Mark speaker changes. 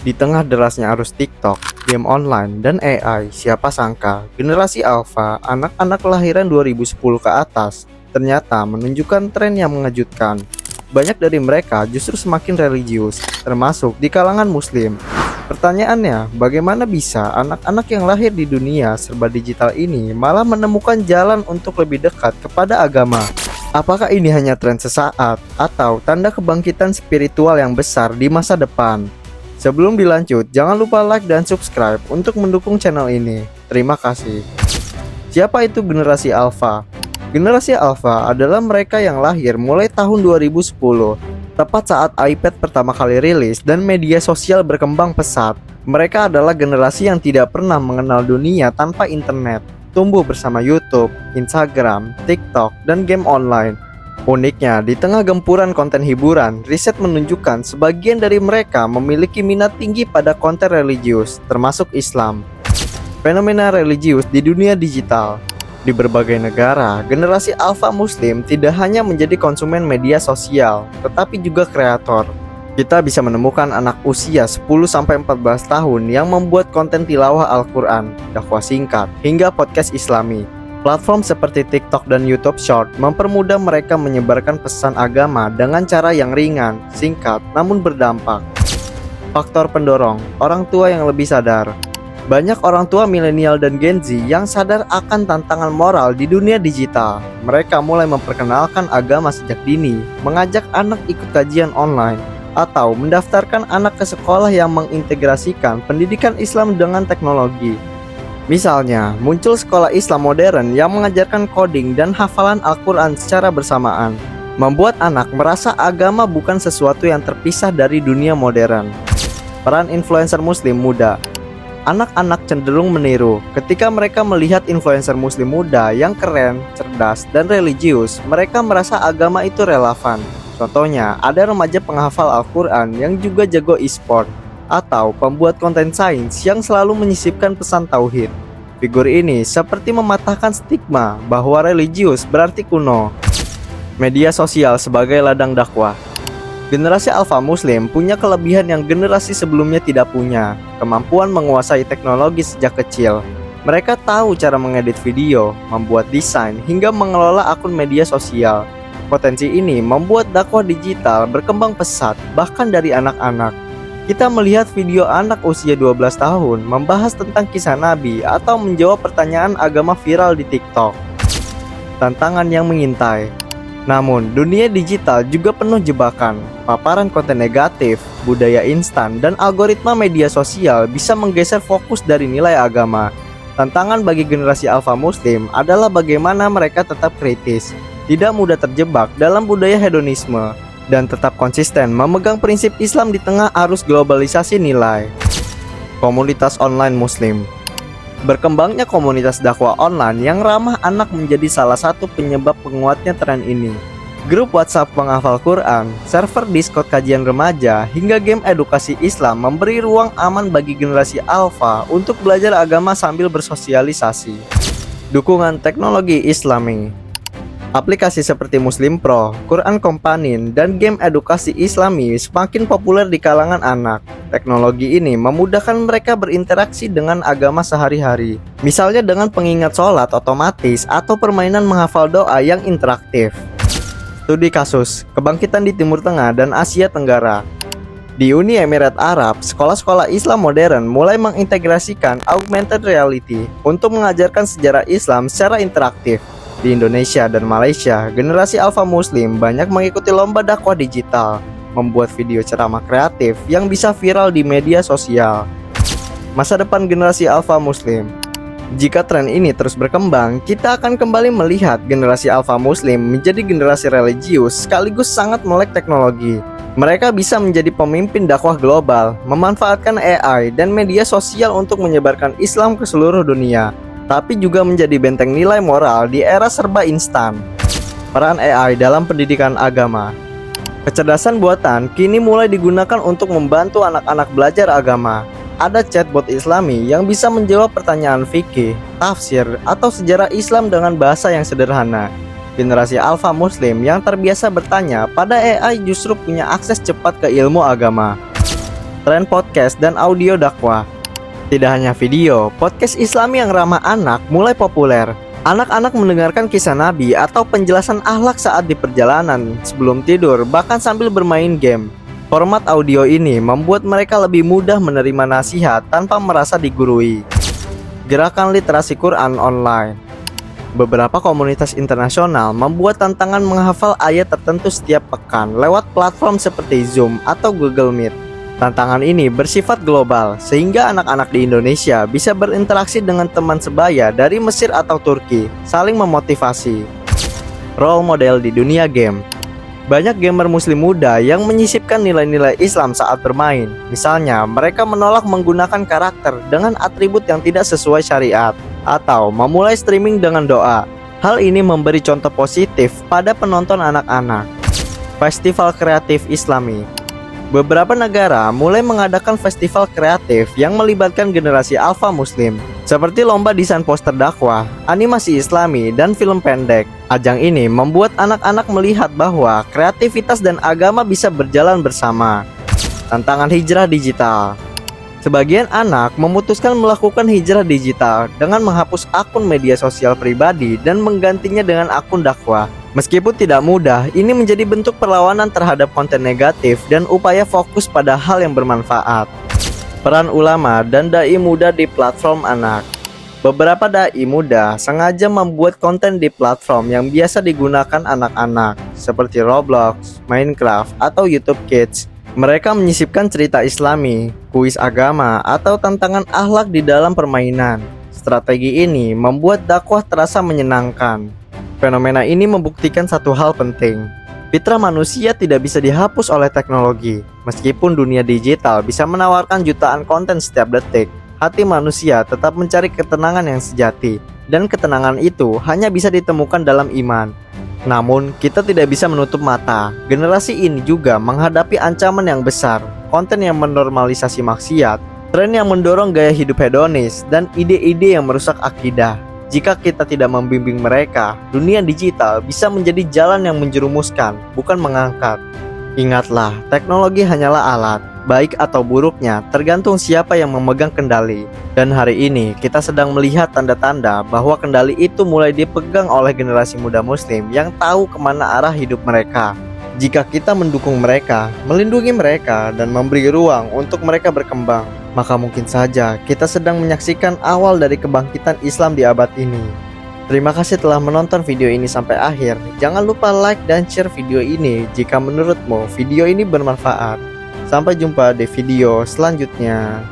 Speaker 1: Di tengah derasnya arus TikTok, game online, dan AI, siapa sangka generasi Alpha, anak-anak kelahiran 2010 ke atas, ternyata menunjukkan tren yang mengejutkan. Banyak dari mereka justru semakin religius, termasuk di kalangan Muslim. Pertanyaannya, bagaimana bisa anak-anak yang lahir di dunia serba digital ini malah menemukan jalan untuk lebih dekat kepada agama? Apakah ini hanya tren sesaat atau tanda kebangkitan spiritual yang besar di masa depan? Sebelum dilanjut, jangan lupa like dan subscribe untuk mendukung channel ini. Terima kasih. Siapa itu generasi Alpha? Generasi Alpha adalah mereka yang lahir mulai tahun 2010, tepat saat iPad pertama kali rilis dan media sosial berkembang pesat. Mereka adalah generasi yang tidak pernah mengenal dunia tanpa internet, tumbuh bersama YouTube, Instagram, TikTok, dan game online. Uniknya, di tengah gempuran konten hiburan, riset menunjukkan sebagian dari mereka memiliki minat tinggi pada konten religius, termasuk Islam. Fenomena religius di dunia digital. Di berbagai negara, generasi Alpha Muslim tidak hanya menjadi konsumen media sosial, tetapi juga kreator. Kita bisa menemukan anak usia 10-14 tahun yang membuat konten tilawah Al-Quran, dakwah singkat, hingga podcast Islami. Platform seperti TikTok dan YouTube Short mempermudah mereka menyebarkan pesan agama dengan cara yang ringan, singkat, namun berdampak. Faktor pendorong, orang tua yang lebih sadar. Banyak orang tua milenial dan Gen Z yang sadar akan tantangan moral di dunia digital. Mereka mulai memperkenalkan agama sejak dini, mengajak anak ikut kajian online, atau mendaftarkan anak ke sekolah yang mengintegrasikan pendidikan Islam dengan teknologi. Misalnya, muncul sekolah Islam modern yang mengajarkan coding dan hafalan Al-Quran secara bersamaan, membuat anak merasa agama bukan sesuatu yang terpisah dari dunia modern. Peran influencer Muslim muda. Anak-anak cenderung meniru. Ketika mereka melihat influencer Muslim muda yang keren, cerdas, dan religius, mereka merasa agama itu relevan. Contohnya, ada remaja penghafal Al-Quran yang juga jago e-sport, atau pembuat konten sains yang selalu menyisipkan pesan tauhid. Figur ini seperti mematahkan stigma bahwa religius berarti kuno. Media sosial sebagai ladang dakwah. Generasi Alpha Muslim punya kelebihan yang generasi sebelumnya tidak punya, kemampuan menguasai teknologi sejak kecil. Mereka tahu cara mengedit video, membuat desain, hingga mengelola akun media sosial. Potensi ini membuat dakwah digital berkembang pesat, bahkan dari anak-anak. Kita melihat video anak usia 12 tahun membahas tentang kisah Nabi atau menjawab pertanyaan agama viral di TikTok. Tantangan yang mengintai. Namun, dunia digital juga penuh jebakan. Paparan konten negatif, budaya instan, dan algoritma media sosial bisa menggeser fokus dari nilai agama. Tantangan bagi generasi Alpha Muslim adalah bagaimana mereka tetap kritis, tidak mudah terjebak dalam budaya hedonisme, dan tetap konsisten memegang prinsip Islam di tengah arus globalisasi nilai. Komunitas online Muslim. Berkembangnya komunitas dakwah online yang ramah anak menjadi salah satu penyebab penguatnya tren ini. Grup WhatsApp penghafal Quran, server Discord kajian remaja, hingga game edukasi Islam memberi ruang aman bagi generasi Alpha untuk belajar agama sambil bersosialisasi. Dukungan teknologi Islami. Aplikasi seperti Muslim Pro, Quran Companion, dan game edukasi Islami semakin populer di kalangan anak. Teknologi ini memudahkan mereka berinteraksi dengan agama sehari-hari, misalnya dengan pengingat sholat otomatis atau permainan menghafal doa yang interaktif. Studi kasus, kebangkitan di Timur Tengah dan Asia Tenggara. Di Uni Emirat Arab, sekolah-sekolah Islam modern mulai mengintegrasikan augmented reality untuk mengajarkan sejarah Islam secara interaktif. Di Indonesia dan Malaysia, generasi Alpha Muslim banyak mengikuti lomba dakwah digital, membuat video ceramah kreatif yang bisa viral di media sosial. Masa depan generasi Alpha Muslim. Jika tren ini terus berkembang, kita akan kembali melihat generasi Alpha Muslim menjadi generasi religius sekaligus sangat melek teknologi. Mereka bisa menjadi pemimpin dakwah global, memanfaatkan AI dan media sosial untuk menyebarkan Islam ke seluruh dunia, tapi juga menjadi benteng nilai moral di era serba instan. Peran AI dalam pendidikan agama. Kecerdasan buatan kini mulai digunakan untuk membantu anak-anak belajar agama. Ada chatbot Islami yang bisa menjawab pertanyaan fikih, tafsir, atau sejarah Islam dengan bahasa yang sederhana. Generasi Alpha Muslim yang terbiasa bertanya pada AI justru punya akses cepat ke ilmu agama. tren podcast dan audio dakwah. Tidak hanya video, podcast Islami yang ramah anak mulai populer. Anak-anak mendengarkan kisah Nabi atau penjelasan akhlak saat di perjalanan, sebelum tidur, bahkan sambil bermain game. Format audio ini membuat mereka lebih mudah menerima nasihat tanpa merasa digurui. Gerakan literasi Quran online. Beberapa komunitas internasional membuat tantangan menghafal ayat tertentu setiap pekan lewat platform seperti Zoom atau Google Meet. Tantangan ini bersifat global, sehingga anak-anak di Indonesia bisa berinteraksi dengan teman sebaya dari Mesir atau Turki, saling memotivasi. Role model di dunia game. Banyak gamer muslim muda yang menyisipkan nilai-nilai Islam saat bermain. Misalnya, mereka menolak menggunakan karakter dengan atribut yang tidak sesuai syariat, atau memulai streaming dengan doa. Hal ini memberi contoh positif pada penonton anak-anak. Festival Kreatif Islami. Beberapa negara mulai mengadakan festival kreatif yang melibatkan generasi alfa muslim, seperti lomba desain poster dakwah, animasi Islami, dan film pendek. Ajang ini membuat anak-anak melihat bahwa kreativitas dan agama bisa berjalan bersama. Tantangan hijrah digital. Sebagian anak memutuskan melakukan hijrah digital dengan menghapus akun media sosial pribadi dan menggantinya dengan akun dakwah. Meskipun tidak mudah, ini menjadi bentuk perlawanan terhadap konten negatif dan upaya fokus pada hal yang bermanfaat. Peran ulama dan dai muda di platform anak. Beberapa dai muda sengaja membuat konten di platform yang biasa digunakan anak-anak, seperti Roblox, Minecraft, atau YouTube Kids. Mereka menyisipkan cerita Islami, kuis agama, atau tantangan akhlak di dalam permainan. Strategi ini membuat dakwah terasa menyenangkan. Fenomena ini membuktikan satu hal penting. Fitrah manusia tidak bisa dihapus oleh teknologi. Meskipun dunia digital bisa menawarkan jutaan konten setiap detik, hati manusia tetap mencari ketenangan yang sejati. Dan ketenangan itu hanya bisa ditemukan dalam iman. Namun, kita tidak bisa menutup mata. Generasi ini juga menghadapi ancaman yang besar. Konten yang menormalisasi maksiat, tren yang mendorong gaya hidup hedonis, dan ide-ide yang merusak akidah. Jika kita tidak membimbing mereka, dunia digital bisa menjadi jalan yang menjerumuskan, bukan mengangkat. Ingatlah, teknologi hanyalah alat, baik atau buruknya tergantung siapa yang memegang kendali. Dan hari ini kita sedang melihat tanda-tanda bahwa kendali itu mulai dipegang oleh generasi muda muslim yang tahu kemana arah hidup mereka. Jika kita mendukung mereka, melindungi mereka, dan memberi ruang untuk mereka berkembang, maka mungkin saja kita sedang menyaksikan awal dari kebangkitan Islam di abad ini. Terima kasih telah menonton video ini sampai akhir. Jangan lupa like dan share video ini jika menurutmu video ini bermanfaat. Sampai jumpa di video selanjutnya.